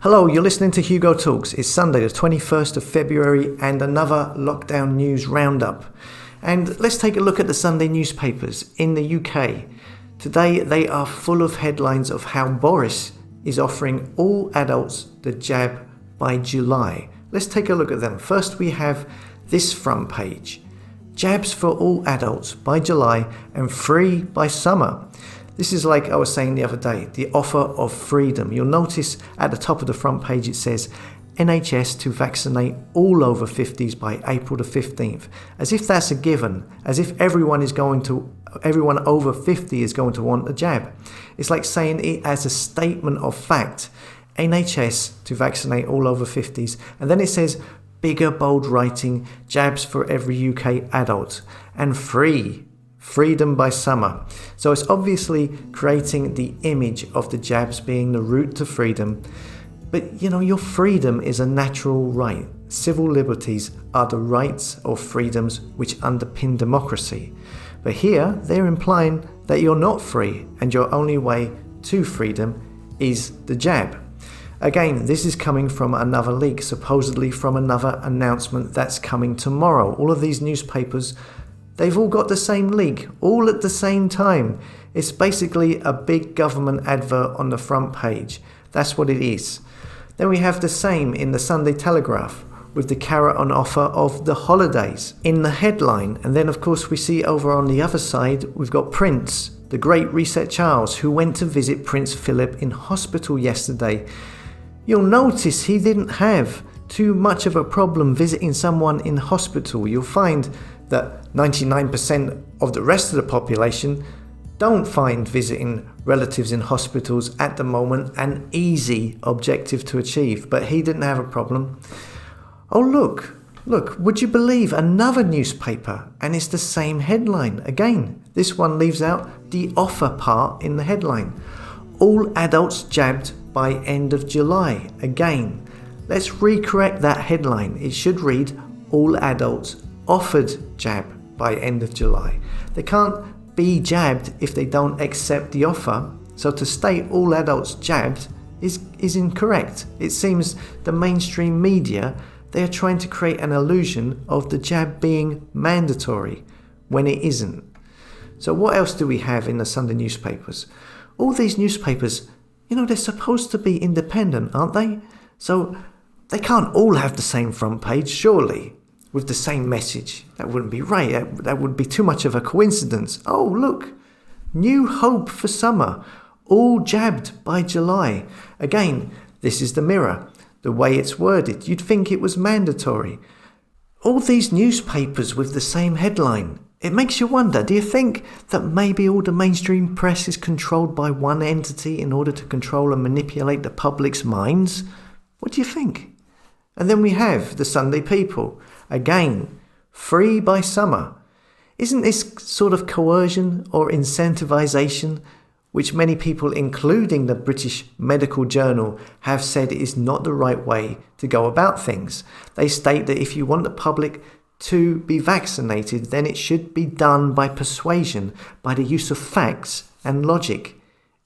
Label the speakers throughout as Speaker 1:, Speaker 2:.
Speaker 1: Hello, you're listening to Hugo Talks. It's Sunday, the 21st of February, and another lockdown news roundup. And let's take a look at the Sunday newspapers in the UK. Today, they are full of headlines of how Boris is offering all adults the jab by July. Let's take a look at them. First, we have this front page. Jabs for all adults by July and free by summer. This is like I was saying the other day, the offer of freedom. You'll notice at the top of the front page it says NHS to vaccinate all over 50s by April the 15th. As if that's a given, as if everyone over 50 is going to want a jab. It's like saying it as a statement of fact. NHS to vaccinate all over 50s. And then it says bigger bold writing, jabs for every UK adult and freedom by summer. So it's obviously creating the image of the jabs being the route to freedom. But your freedom is a natural right. Civil liberties are the rights or freedoms which underpin democracy. But here they're implying that you're not free and your only way to freedom is the jab. Again, this is coming from another leak, supposedly from another announcement that's coming tomorrow. All of these newspapers, they've all got the same leak, all at the same time. It's basically a big government advert on the front page. That's what it is. Then we have the same in the Sunday Telegraph with the carrot on offer of the holidays in the headline. And then of course we see over on the other side, we've got Prince, the great Reset Charles, who went to visit Prince Philip in hospital yesterday. You'll notice he didn't have too much of a problem visiting someone in hospital. You'll find that 99% of the rest of the population don't find visiting relatives in hospitals at the moment an easy objective to achieve, but he didn't have a problem. Oh look, would you believe another newspaper, and it's the same headline. Again, this one leaves out the offer part in the headline. All adults jabbed by end of July. Again, let's recorrect that headline. It should read all adults offered jab by end of July. They can't be jabbed if they don't accept the offer. So to state all adults jabbed is incorrect. It seems the mainstream media, they are trying to create an illusion of the jab being mandatory when it isn't. So what else do we have in the Sunday newspapers? All these newspapers, they're supposed to be independent, aren't they? So they can't all have the same front page, surely, with the same message. That wouldn't be right. That would be too much of a coincidence. Oh, look. New hope for summer. All jabbed by July. Again, this is the Mirror. The way it's worded, you'd think it was mandatory. All these newspapers with the same headline. It makes you wonder, do you think that maybe all the mainstream press is controlled by one entity in order to control and manipulate the public's minds? What do you think? And then we have the Sunday People. Again, free by summer. Isn't this sort of coercion or incentivization, which many people, including the British Medical Journal, have said is not the right way to go about things? They state that if you want the public to be vaccinated, then it should be done by persuasion, by the use of facts and logic.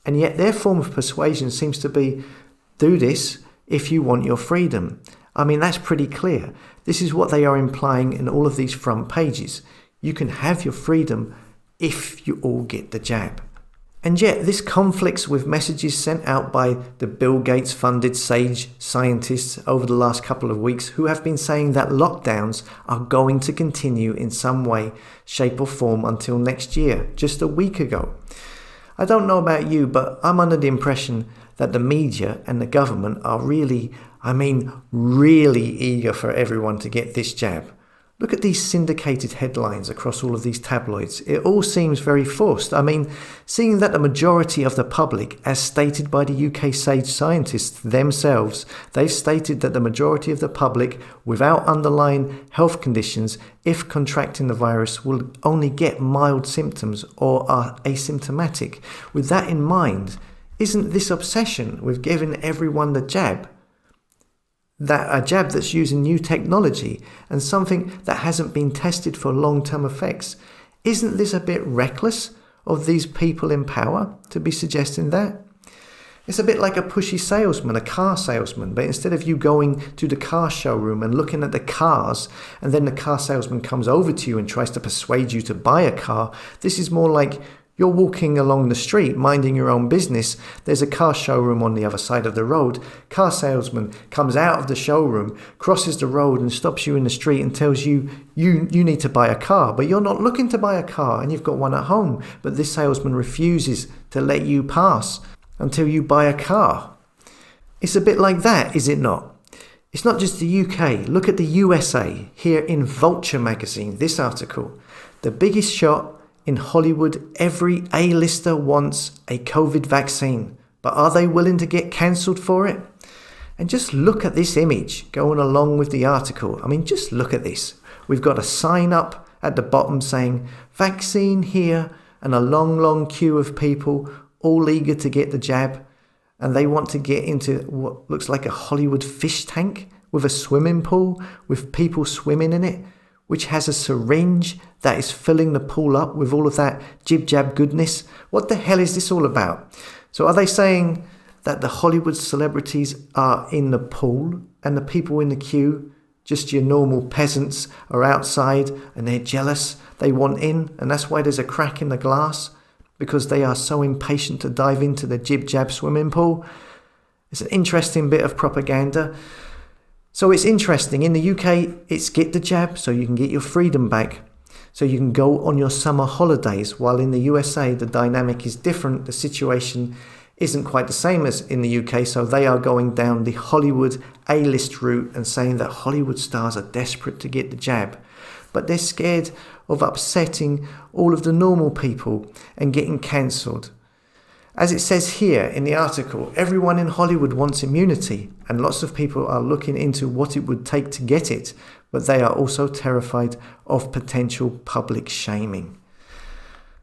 Speaker 1: And yet their form of persuasion seems to be, do this if you want your freedom. I mean, that's pretty clear. This is what they are implying in all of these front pages. You can have your freedom if you all get the jab. And yet this conflicts with messages sent out by the Bill Gates funded sage scientists over the last couple of weeks who have been saying that lockdowns are going to continue in some way, shape or form until next year, just a week ago. I don't know about you, but I'm under the impression that the media and the government are really eager for everyone to get this jab. Look at these syndicated headlines across all of these tabloids. It all seems very forced. Seeing that the majority of the public, as stated by the UK sage scientists themselves, they've stated that the majority of the public without underlying health conditions, if contracting the virus, will only get mild symptoms or are asymptomatic. With that in mind, isn't this obsession with giving everyone the jab, that a jab that's using new technology and something that hasn't been tested for long-term effects, isn't this a bit reckless of these people in power to be suggesting that? It's a bit like a pushy salesman, a car salesman, but instead of you going to the car showroom and looking at the cars, and then the car salesman comes over to you and tries to persuade you to buy a car, this is more like you're walking along the street, minding your own business. There's a car showroom on the other side of the road. Car salesman comes out of the showroom, crosses the road and stops you in the street and tells you need to buy a car. But you're not looking to buy a car and you've got one at home. But this salesman refuses to let you pass until you buy a car. It's a bit like that, is it not? It's not just the UK. Look at the USA. Here in Vulture magazine, this article. The biggest shot in Hollywood, every A-lister wants a COVID vaccine. But are they willing to get cancelled for it? And just look at this image going along with the article. I mean, just look at this. We've got a sign up at the bottom saying, vaccine here, and a long, long queue of people all eager to get the jab, and they want to get into what looks like a Hollywood fish tank with a swimming pool with people swimming in it, which has a syringe that is filling the pool up with all of that jib-jab goodness. What the hell is this all about? So are they saying that the Hollywood celebrities are in the pool and the people in the queue, just your normal peasants, are outside and they're jealous, they want in, and that's why there's a crack in the glass? Because they are so impatient to dive into the jib-jab swimming pool? It's an interesting bit of propaganda. So it's interesting. In the UK, it's get the jab so you can get your freedom back, so you can go on your summer holidays, while in the USA, the dynamic is different. The situation isn't quite the same as in the UK, so they are going down the Hollywood A-list route and saying that Hollywood stars are desperate to get the jab. But they're scared of upsetting all of the normal people and getting cancelled. As it says here in the article, everyone in Hollywood wants immunity, and lots of people are looking into what it would take to get it, but they are also terrified of potential public shaming.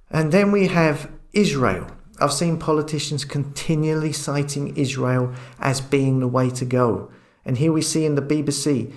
Speaker 1: And then we have Israel. I've seen politicians continually citing Israel as being the way to go. And here we see in the BBC,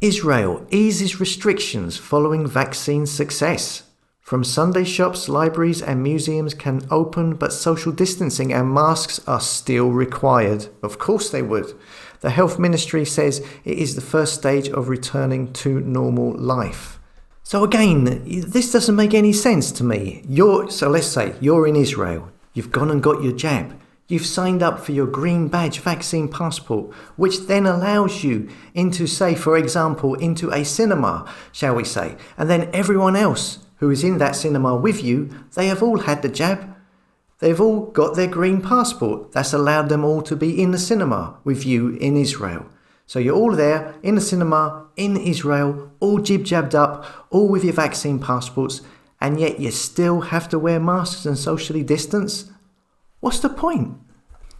Speaker 1: Israel eases restrictions following vaccine success. From Sunday shops, libraries and museums can open, but social distancing and masks are still required. Of course they would. The Health Ministry says it is the first stage of returning to normal life. So again, this doesn't make any sense to me. So let's say you're in Israel. You've gone and got your jab. You've signed up for your green badge vaccine passport, which then allows you into, say, for example, into a cinema, shall we say. And then everyone else who is in that cinema with you, they have all had the jab. They've all got their green passport. That's allowed them all to be in the cinema with you in Israel. So you're all there in the cinema in Israel, all jib-jabbed up, all with your vaccine passports, and yet you still have to wear masks and socially distance? What's the point?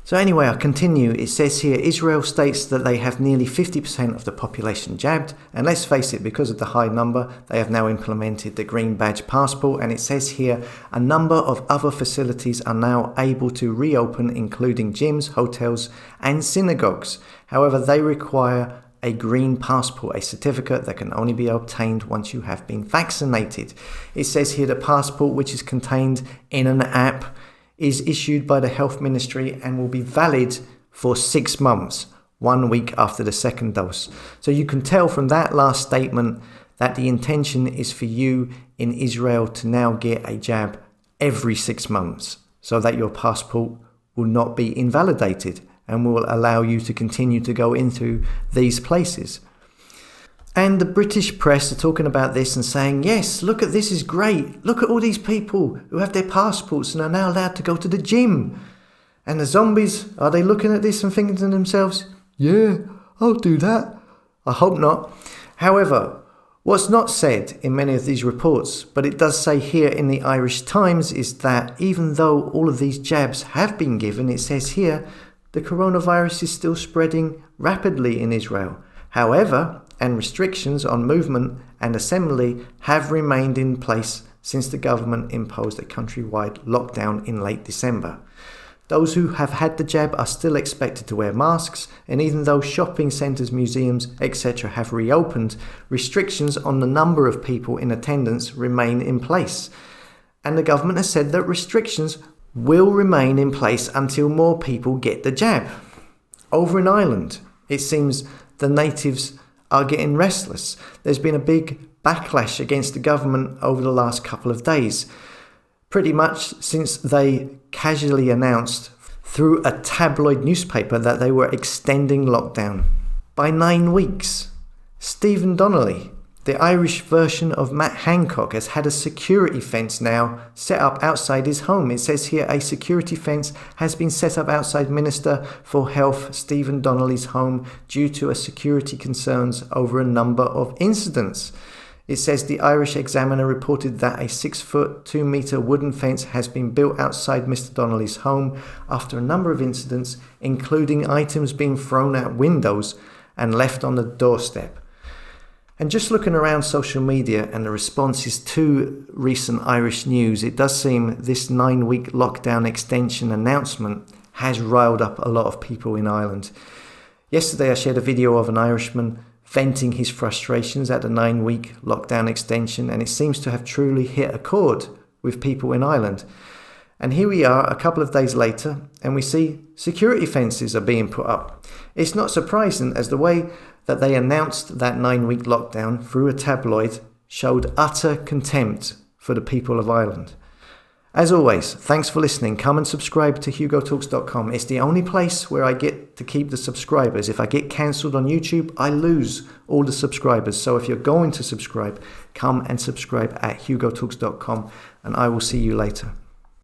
Speaker 1: So anyway, I'll continue. It says here, Israel states that they have nearly 50% of the population jabbed. And let's face it, because of the high number, they have now implemented the green badge passport. And it says here, a number of other facilities are now able to reopen, including gyms, hotels, and synagogues. However, they require a green passport, a certificate that can only be obtained once you have been vaccinated. It says here the passport, which is contained in an app, is issued by the Health Ministry and will be valid for 6 months, 1 week after the second dose. So you can tell from that last statement that the intention is for you in Israel to now get a jab every 6 months, so that your passport will not be invalidated and will allow you to continue to go into these places. And the British press are talking about this and saying, yes, look at this is great. Look at all these people who have their passports and are now allowed to go to the gym. And the zombies, are they looking at this and thinking to themselves, yeah, I'll do that? I hope not. However, what's not said in many of these reports, but it does say here in the Irish Times, is that even though all of these jabs have been given, it says here, the coronavirus is still spreading rapidly in Israel. However, and restrictions on movement and assembly have remained in place since the government imposed a countrywide lockdown in late December. Those who have had the jab are still expected to wear masks, and even though shopping centres, museums, etc. have reopened, restrictions on the number of people in attendance remain in place. And the government has said that restrictions will remain in place until more people get the jab. Over in Ireland, it seems the natives are getting restless. There's been a big backlash against the government over the last couple of days, pretty much since they casually announced through a tabloid newspaper that they were extending lockdown by 9 weeks. Stephen Donnelly, the Irish version of Matt Hancock, has had a security fence now set up outside his home. It says here a security fence has been set up outside Minister for Health Stephen Donnelly's home due to a security concerns over a number of incidents. It says the Irish Examiner reported that a 6-foot, 2-metre wooden fence has been built outside Mr. Donnelly's home after a number of incidents, including items being thrown out windows and left on the doorstep. And just looking around social media and the responses to recent Irish news, it does seem this 9-week lockdown extension announcement has riled up a lot of people in Ireland. Yesterday I shared a video of an Irishman venting his frustrations at the 9-week lockdown extension, and it seems to have truly hit a chord with people in Ireland. And here we are a couple of days later, and we see security fences are being put up. It's not surprising, as the way that they announced that 9-week lockdown through a tabloid showed utter contempt for the people of Ireland. As always, thanks for listening. Come and subscribe to hugotalks.com. It's the only place where I get to keep the subscribers. If I get cancelled on YouTube, I lose all the subscribers. So if you're going to subscribe, come and subscribe at hugotalks.com, and I will see you later.